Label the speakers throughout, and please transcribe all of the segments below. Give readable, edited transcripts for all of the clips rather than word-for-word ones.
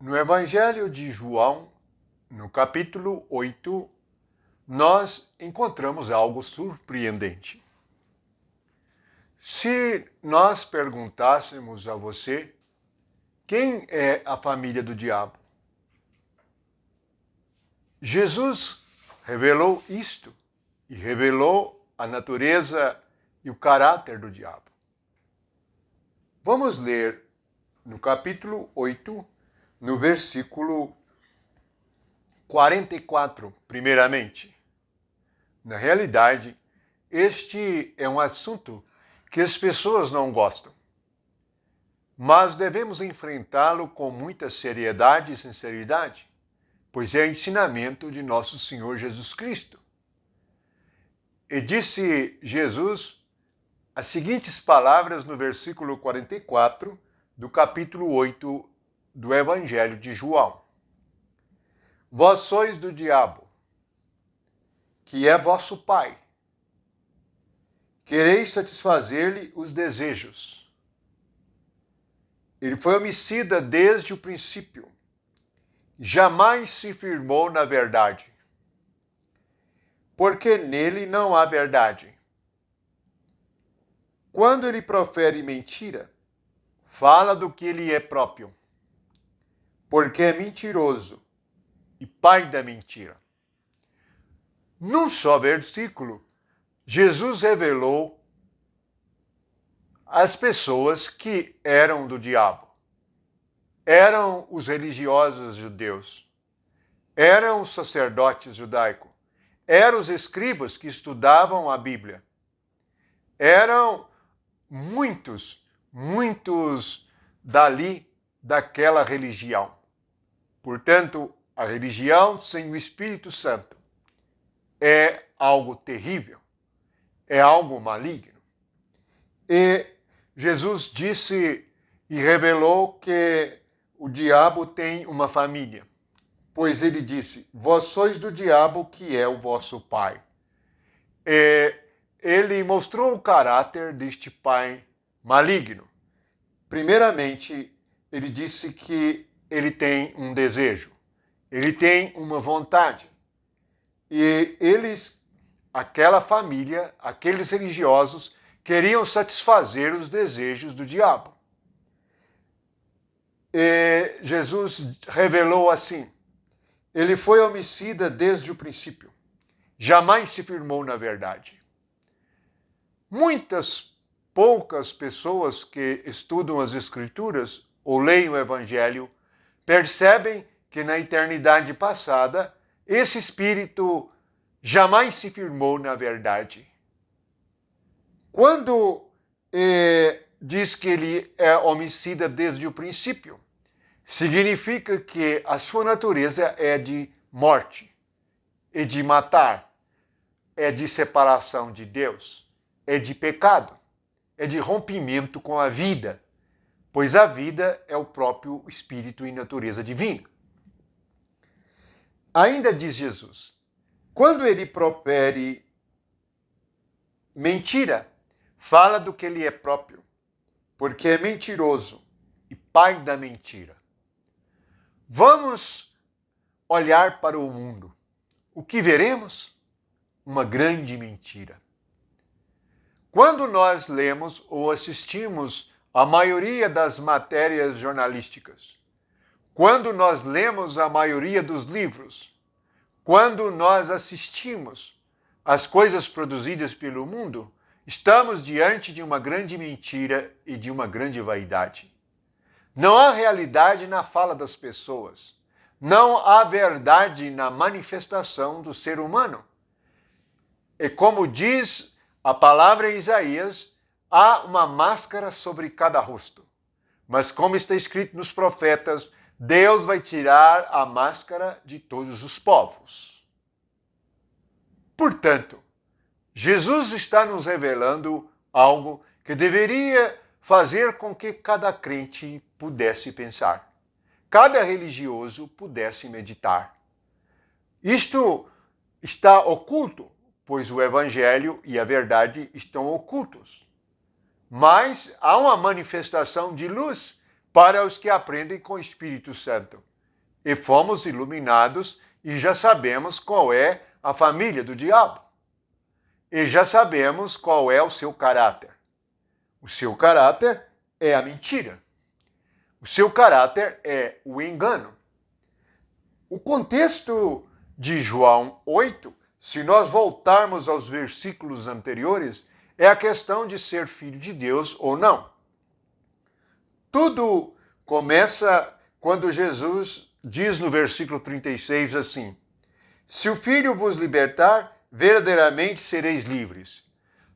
Speaker 1: No Evangelho de João, no capítulo 8, nós encontramos algo surpreendente. Se nós perguntássemos a você quem é a família do diabo, Jesus revelou isto e revelou a natureza e o caráter do diabo. Vamos ler no capítulo 8, no versículo 44, primeiramente. Na realidade, este é um assunto que as pessoas não gostam, mas devemos enfrentá-lo com muita seriedade e sinceridade, pois é ensinamento de nosso Senhor Jesus Cristo. E disse Jesus as seguintes palavras no versículo 44 do capítulo 8 do Evangelho de João: Vós sois do diabo, que é vosso pai. Quereis satisfazer-lhe os desejos. Ele foi homicida desde o princípio. Jamais se firmou na verdade, porque nele não há verdade. Quando ele profere mentira, fala do que ele é próprio, porque é mentiroso e pai da mentira. Num só versículo, Jesus revelou as pessoas que eram do diabo. Eram os religiosos judeus, eram os sacerdotes judaicos, eram os escribas que estudavam a Bíblia. Eram muitos dali daquela religião. Portanto, a religião sem o Espírito Santo é algo terrível, é algo maligno. E Jesus disse e revelou que o diabo tem uma família, pois ele disse: Vós sois do diabo, que é o vosso pai. E ele mostrou o caráter deste pai maligno. Primeiramente, ele disse que ele tem um desejo, ele tem uma vontade. E eles, aquela família, aqueles religiosos, queriam satisfazer os desejos do diabo. E Jesus revelou assim: ele foi homicida desde o princípio, jamais se firmou na verdade. Poucas pessoas que estudam as Escrituras ou leem o Evangelho percebem que na eternidade passada esse espírito jamais se firmou na verdade. Quando diz que ele é homicida desde o princípio, significa que a sua natureza é de morte, é de matar, é de separação de Deus, é de pecado, é de rompimento com a vida, pois a vida é o próprio Espírito e natureza divina. Ainda diz Jesus, quando ele profere mentira, fala do que ele é próprio, porque é mentiroso e pai da mentira. Vamos olhar para o mundo. O que veremos? Uma grande mentira. Quando nós lemos ou assistimos a maioria das matérias jornalísticas, quando nós lemos a maioria dos livros, quando nós assistimos às coisas produzidas pelo mundo, estamos diante de uma grande mentira e de uma grande vaidade. Não há realidade na fala das pessoas. Não há verdade na manifestação do ser humano. E como diz a palavra em Isaías, há uma máscara sobre cada rosto. Mas como está escrito nos profetas, Deus vai tirar a máscara de todos os povos. Portanto, Jesus está nos revelando algo que deveria fazer com que cada crente pudesse pensar, cada religioso pudesse meditar. Isto está oculto, pois o Evangelho e a verdade estão ocultos. Mas há uma manifestação de luz para os que aprendem com o Espírito Santo. E fomos iluminados e já sabemos qual é a família do diabo. E já sabemos qual é o seu caráter. O seu caráter é a mentira. O seu caráter é o engano. O contexto de João 8, se nós voltarmos aos versículos anteriores, é a questão de ser filho de Deus ou não. Tudo começa quando Jesus diz no versículo 36 assim: se o Filho vos libertar, verdadeiramente sereis livres.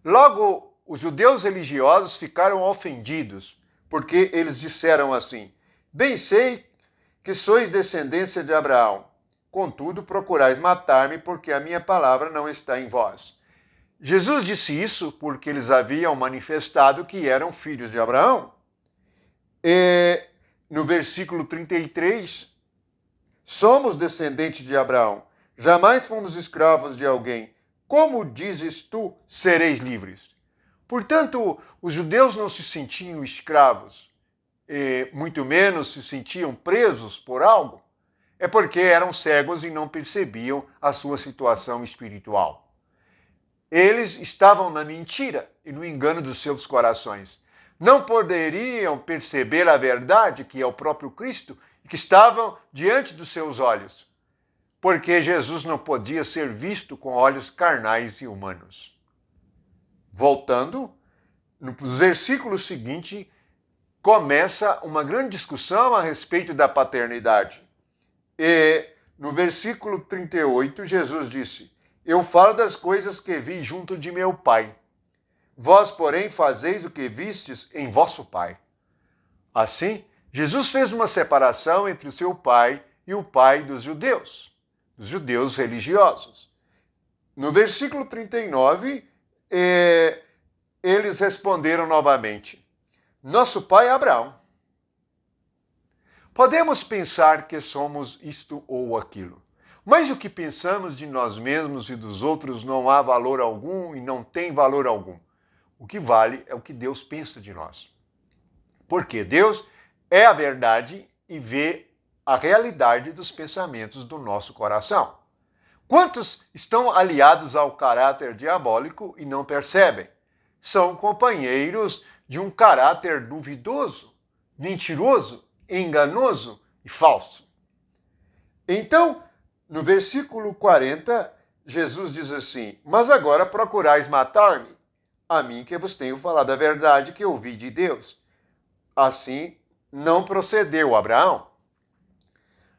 Speaker 1: Logo, os judeus religiosos ficaram ofendidos, porque eles disseram assim: bem sei que sois descendência de Abraão, contudo procurais matar-me, porque a minha palavra não está em vós. Jesus disse isso porque eles haviam manifestado que eram filhos de Abraão. E no versículo 33, somos descendentes de Abraão, jamais fomos escravos de alguém. Como dizes tu, sereis livres? Portanto, os judeus não se sentiam escravos, e muito menos se sentiam presos por algo. É porque eram cegos e não percebiam a sua situação espiritual. Eles estavam na mentira e no engano dos seus corações. Não poderiam perceber a verdade, que é o próprio Cristo, que estavam diante dos seus olhos, porque Jesus não podia ser visto com olhos carnais e humanos. Voltando, no versículo seguinte, começa uma grande discussão a respeito da paternidade. E no versículo 38, Jesus disse: eu falo das coisas que vi junto de meu Pai. Vós, porém, fazeis o que vistes em vosso pai. Assim, Jesus fez uma separação entre o seu pai e o pai dos judeus religiosos. No versículo 39, eles responderam novamente: nosso pai é Abraão. Podemos pensar que somos isto ou aquilo, mas o que pensamos de nós mesmos e dos outros não há valor algum e não tem valor algum. O que vale é o que Deus pensa de nós. Porque Deus é a verdade e vê a realidade dos pensamentos do nosso coração. Quantos estão aliados ao caráter diabólico e não percebem? São companheiros de um caráter duvidoso, mentiroso, enganoso e falso. Então, no versículo 40, Jesus diz assim: mas agora procurais matar-me, a mim que vos tenho falado a verdade que ouvi de Deus. Assim não procedeu Abraão.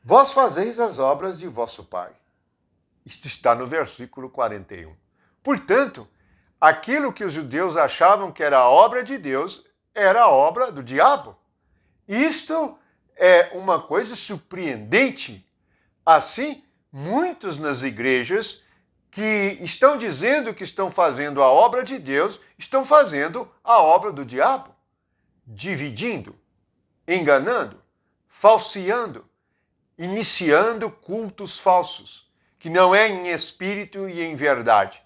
Speaker 1: Vós fazeis as obras de vosso pai. Isto está no versículo 41. Portanto, aquilo que os judeus achavam que era a obra de Deus, era a obra do diabo. Isto é uma coisa surpreendente. Assim, muitos nas igrejas que estão dizendo que estão fazendo a obra de Deus, estão fazendo a obra do diabo, dividindo, enganando, falseando, iniciando cultos falsos, que não é em espírito e em verdade.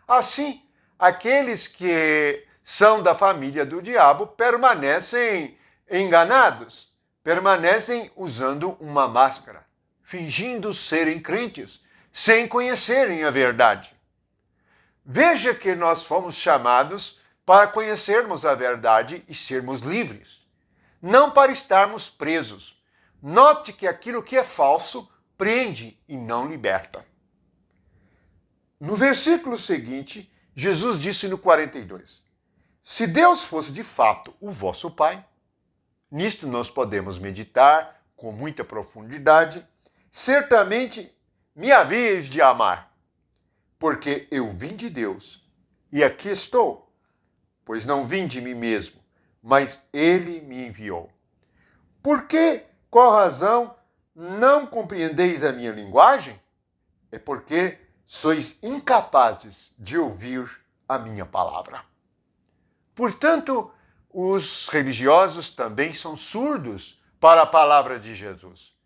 Speaker 1: Assim, aqueles que são da família do diabo permanecem enganados, permanecem usando uma máscara, fingindo serem crentes, sem conhecerem a verdade. Veja que nós fomos chamados para conhecermos a verdade e sermos livres, não para estarmos presos. Note que aquilo que é falso prende e não liberta. No versículo seguinte, Jesus disse no 42: se Deus fosse de fato o vosso Pai, nisto nós podemos meditar com muita profundidade, certamente me havíeis de amar, porque eu vim de Deus, e aqui estou, pois não vim de mim mesmo, mas Ele me enviou. Por que, qual razão, não compreendeis a minha linguagem? É porque sois incapazes de ouvir a minha palavra. Portanto, os religiosos também são surdos para a palavra de Jesus.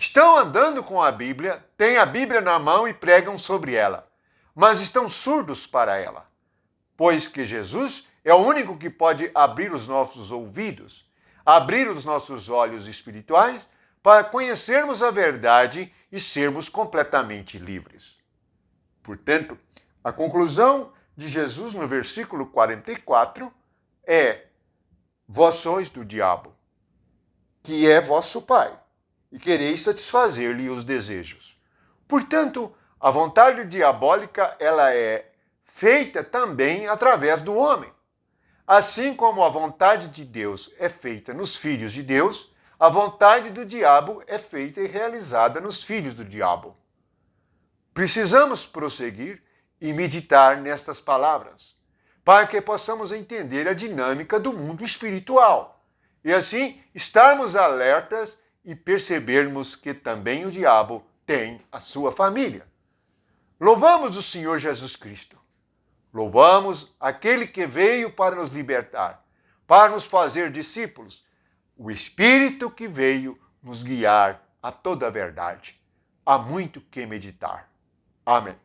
Speaker 1: Estão andando com a Bíblia, têm a Bíblia na mão e pregam sobre ela, mas estão surdos para ela, pois que Jesus é o único que pode abrir os nossos ouvidos. abrir os nossos olhos espirituais para conhecermos a verdade e sermos completamente livres. Portanto, a conclusão de Jesus no versículo 44 é: vós sois do diabo, que é vosso pai, e quereis satisfazer-lhe os desejos. Portanto, a vontade diabólica ela é feita também através do homem. Assim como a vontade de Deus é feita nos filhos de Deus, a vontade do diabo é feita e realizada nos filhos do diabo. Precisamos prosseguir e meditar nestas palavras, para que possamos entender a dinâmica do mundo espiritual e assim estarmos alertas e percebermos que também o diabo tem a sua família. Louvamos o Senhor Jesus Cristo. Louvamos aquele que veio para nos libertar, para nos fazer discípulos, o Espírito que veio nos guiar a toda a verdade. Há muito que meditar. Amém.